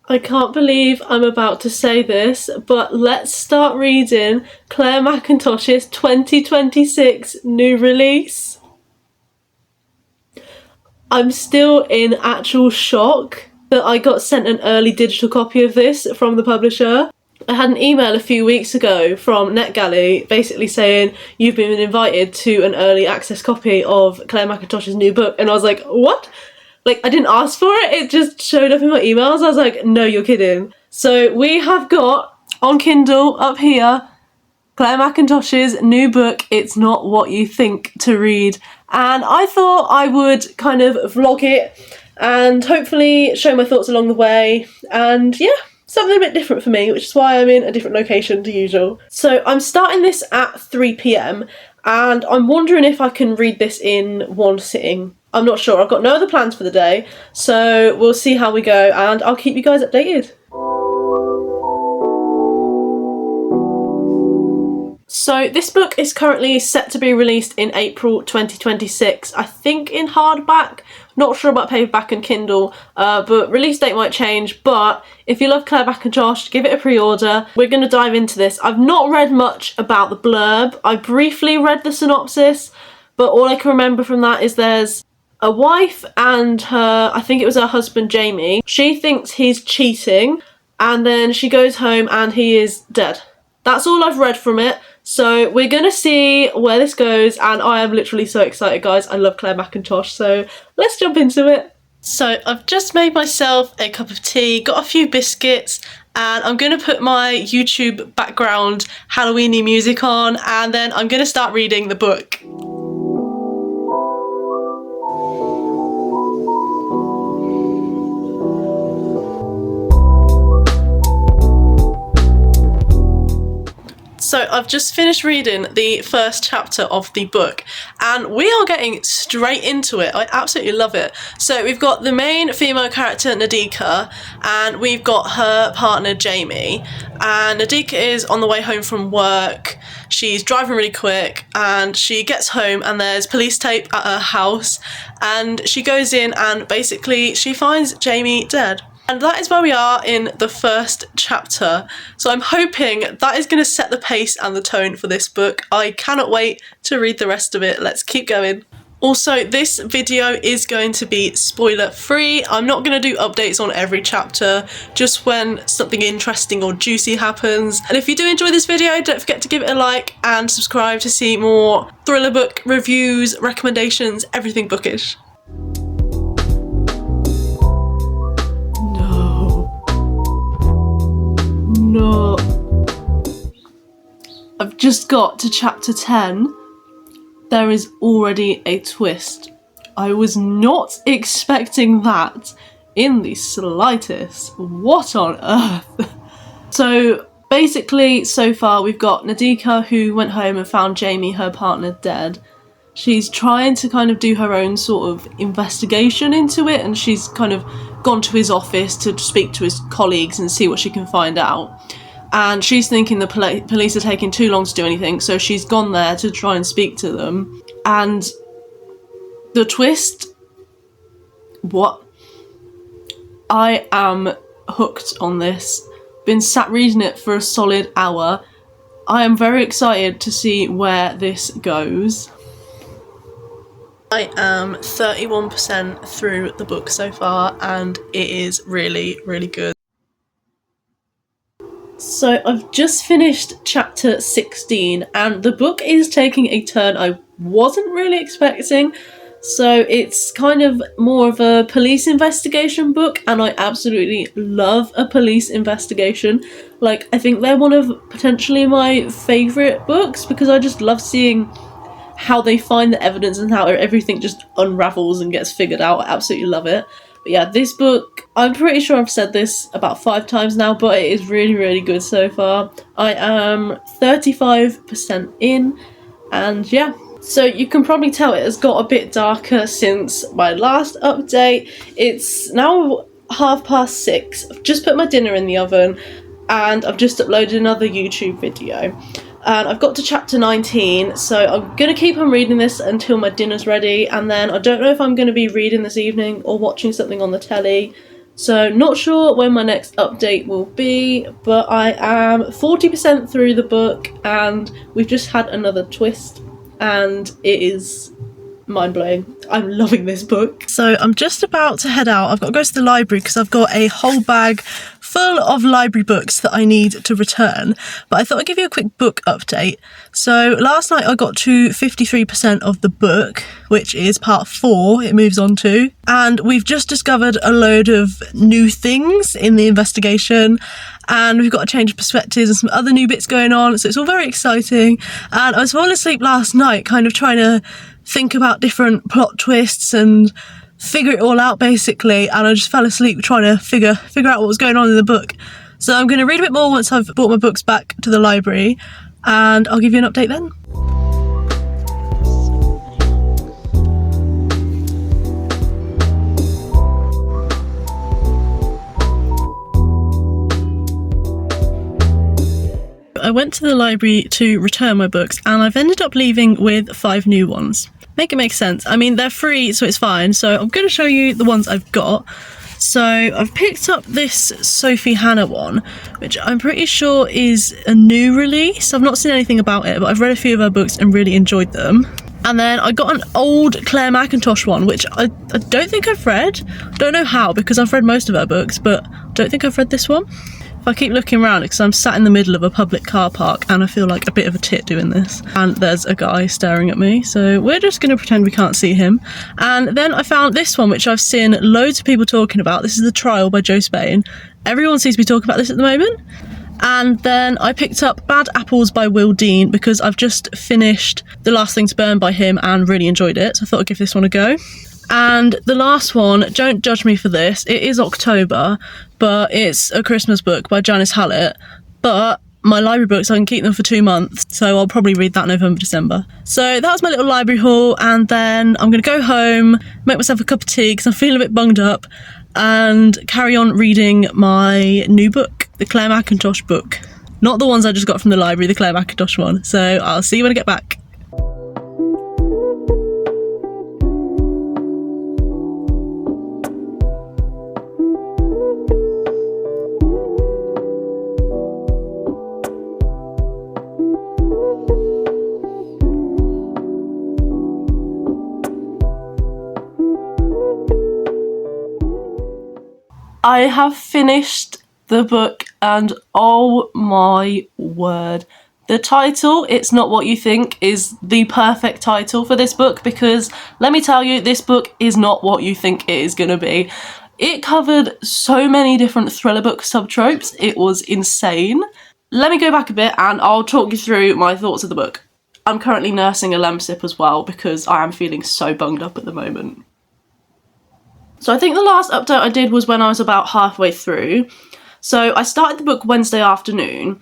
I can't believe I'm about to say this, but let's start reading Clare Mackintosh's 2026 new release. I'm still in actual shock that I got sent an early digital copy of this from the publisher. I had an email a few weeks ago from NetGalley basically saying you've been invited to an early access copy of Clare Mackintosh's new book, and I was like, what? Like, I didn't ask for it, it just showed up in my emails. I was like, no, you're kidding. So we have got on Kindle up here Clare Mackintosh's new book, It's Not What You Think, to read, and I thought I would kind of vlog it and hopefully show my thoughts along the way, and yeah, something a bit different for me, which is why I'm in a different location to usual. So I'm starting this at 3 PM and I'm wondering if I can read this in one sitting. I'm not sure, I've got no other plans for the day, so we'll see how we go and I'll keep you guys updated. So this book is currently set to be released in April 2026, I think in hardback, not sure about paperback and Kindle, but release date might change. But if you love Clare Mackintosh, give it a pre-order. We're going to dive into this. I've not read much about the blurb. I briefly read the synopsis, but all I can remember from that is there's a wife and her, I think it was her husband Jamie. She thinks he's cheating and then she goes home and he is dead. That's all I've read from it. So we're gonna see where this goes and I am literally so excited, guys. I love Clare Mackintosh, so let's jump into it. So I've just made myself a cup of tea, got a few biscuits, and I'm gonna put my YouTube background Halloweeny music on and then I'm gonna start reading the book. So I've just finished reading the first chapter of the book and we are getting straight into it. I absolutely love it. So we've got the main female character Nadika and we've got her partner Jamie, and Nadika is on the way home from work. She's driving really quick and she gets home and there's police tape at her house and she goes in and basically she finds Jamie dead. And that is where we are in the first chapter. So I'm hoping that is going to set the pace and the tone for this book. I cannot wait to read the rest of it. Let's keep going. Also, this video is going to be spoiler free. I'm not going to do updates on every chapter, just when something interesting or juicy happens. And if you do enjoy this video, don't forget to give it a like and subscribe to see more thriller book reviews, recommendations, everything bookish. No. I've just got to chapter 10. There is already a twist. I was not expecting that in the slightest. What on earth? So basically, so far we've got Nadika who went home and found Jamie, her partner, dead. She's trying to kind of do her own sort of investigation into it, and she's kind of gone to his office to speak to his colleagues and see what she can find out. And she's thinking the police are taking too long to do anything, so she's gone there to try and speak to them. And the twist, what? I am hooked on this. Been sat reading it for a solid hour. I am very excited to see where this goes. I am 31% through the book so far and it is really, really good. So I've just finished chapter 16 and the book is taking a turn I wasn't really expecting. So it's kind of more of a police investigation book and I absolutely love a police investigation. Like, I think they're one of potentially my favourite books because I just love seeing how they find the evidence and how everything just unravels and gets figured out. I absolutely love it. But yeah, this book, I'm pretty sure I've said this about 5 times now, but it is really, really good so far. I am 35% in, and yeah. So you can probably tell it has got a bit darker since my last update. It's now 6:30. I've just put my dinner in the oven, and I've just uploaded another YouTube video. And I've got to chapter 19, so I'm going to keep on reading this until my dinner's ready, and then I don't know if I'm going to be reading this evening or watching something on the telly, So not sure when my next update will be, but I am 40% through the book and we've just had another twist and it is mind-blowing. I'm loving this book. So I'm just about to head out. I've got to go to the library because I've got a whole bag full of library books that I need to return, but I thought I'd give you a quick book update. So last night I got to 53% of the book, which is part 4 it moves on to, and we've just discovered a load of new things in the investigation and we've got a change of perspectives and some other new bits going on, so it's all very exciting. And I was falling asleep last night kind of trying to think about different plot twists and figure it all out basically, and I just fell asleep trying to figure out what was going on in the book. So I'm going to read a bit more once I've brought my books back to the library and I'll give you an update then. I went to the library to return my books and I've ended up leaving with 5 new ones. Make it make sense. I mean, they're free, so it's fine. So I'm going to show you the ones I've got. So I've picked up this Sophie Hannah one, which I'm pretty sure is a new release. I've not seen anything about it, but I've read a few of her books and really enjoyed them. And then I got an old Clare Mackintosh one, which I don't think I've read. I don't know how, because I've read most of her books, but I don't think I've read this one. I keep looking around because I'm sat in the middle of a public car park and I feel like a bit of a tit doing this, and there's a guy staring at me, so we're just going to pretend we can't see him. And then I found this one, which I've seen loads of people talking about. This is The Trial by Jo Spain. Everyone seems to be talking about this at the moment. And then I picked up Bad Apples by Will Dean because I've just finished The Last Thing to Burn by him and really enjoyed it, so I thought I'd give this one a go. And the last one, don't judge me for this, it is October, but it's a Christmas book by Janice Hallett, but my library books, I can keep them for 2 months, so I'll probably read that November, December. So that was my little library haul, and then I'm going to go home, make myself a cup of tea because I'm feeling a bit bunged up, and carry on reading my new book, the Clare Mackintosh book. Not the ones I just got from the library, the Clare Mackintosh one. So I'll see you when I get back. I have finished the book and oh my word. The title, It's Not What You Think, is the perfect title for this book because let me tell you, this book is not what you think it is going to be. It covered so many different thriller book subtropes, it was insane. Let me go back a bit and I'll talk you through my thoughts of the book. I'm currently nursing a lemsip as well because I am feeling so bunged up at the moment. So I think the last update I did was when I was about halfway through. So I started the book Wednesday afternoon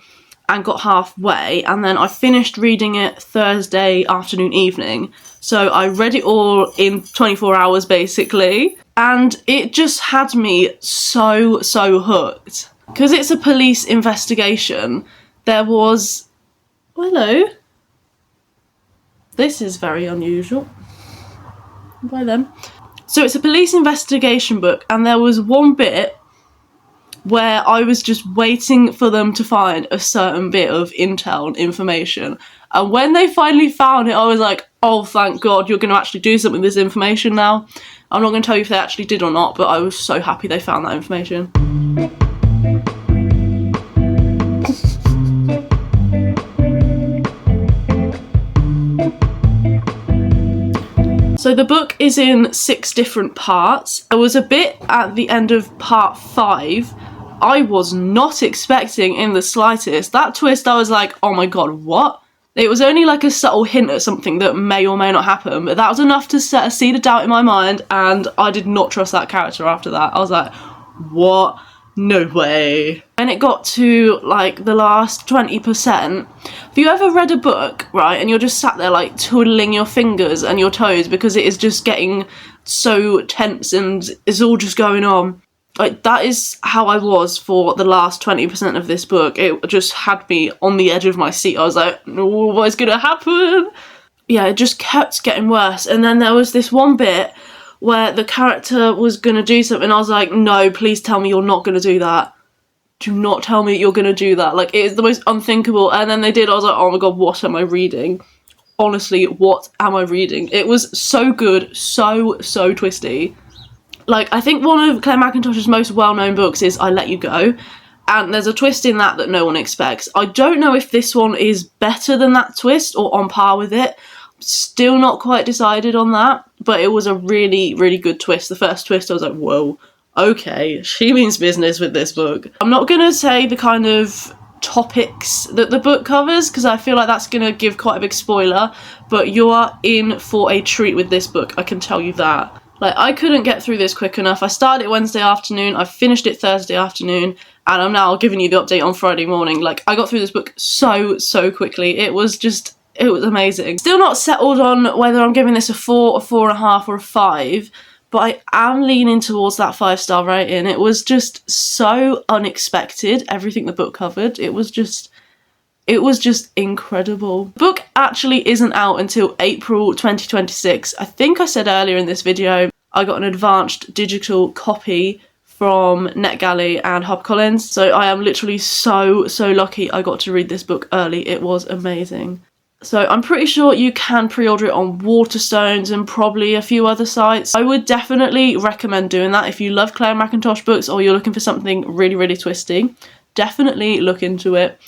and got halfway, and then I finished reading it Thursday afternoon evening. So I read it all in 24 hours basically, and it just had me so hooked. Because it's a police investigation, there was... Hello. This is very unusual. Bye then. So it's a police investigation book, and there was one bit where I was just waiting for them to find a certain bit of intel and information. And when they finally found it, I was like, oh, thank God, you're going to actually do something with this information now. I'm not going to tell you if they actually did or not, but I was so happy they found that information. So the book is in 6 different parts. There was a bit at the end of part 5 I was not expecting in the slightest. That twist, I was like, oh my god, what? It was only like a subtle hint at something that may or may not happen, but that was enough to set a seed of doubt in my mind, and I did not trust that character after that. I was like, what? No way. When it got to like the last 20%, have you ever read a book, right, and you're just sat there like twiddling your fingers and your toes because it is just getting so tense and it's all just going on? Like, that is how I was for the last 20% of this book. It just had me on the edge of my seat. I was like, oh, what is gonna happen? Yeah, it just kept getting worse. And then there was this one bit where the character was going to do something. I was like, no, please tell me you're not going to do that. Do not tell me you're going to do that. Like, it is the most unthinkable. And then they did. I was like, oh my god, what am I reading? Honestly, what am I reading? It was so good, so twisty. Like, I think one of Clare Mackintosh's most well-known books is I Let You Go, and there's a twist in that no one expects. I don't know if this one is better than that twist or on par with it. Still not quite decided on that, but it was a really good twist. The first twist, I was like, whoa, okay, she means business with this book. I'm not gonna say the kind of topics that the book covers, because I feel like that's gonna give quite a big spoiler, but you are in for a treat with this book, I can tell you that. Like, I couldn't get through this quick enough. I started it Wednesday afternoon, I finished it Thursday afternoon, and I'm now giving you the update on Friday morning. Like, I got through this book so quickly. It was amazing. Still not settled on whether I'm giving this a 4, a 4.5, or a 5, but I am leaning towards that 5-star rating. It was just so unexpected, everything the book covered. It was just incredible. The book actually isn't out until April 2026. I think I said earlier in this video, I got an advanced digital copy from NetGalley and HarperCollins, so I am literally so lucky I got to read this book early. It was amazing. So I'm pretty sure you can pre-order it on Waterstones and probably a few other sites. I would definitely recommend doing that if you love Clare Mackintosh books or you're looking for something really twisty. Definitely look into it.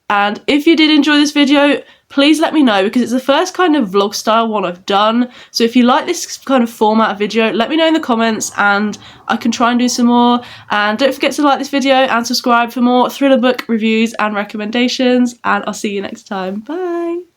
And if you did enjoy this video, please let me know, because it's the first kind of vlog style one I've done. So if you like this kind of format of video, let me know in the comments and I can try and do some more. And don't forget to like this video and subscribe for more thriller book reviews and recommendations. And I'll see you next time. Bye!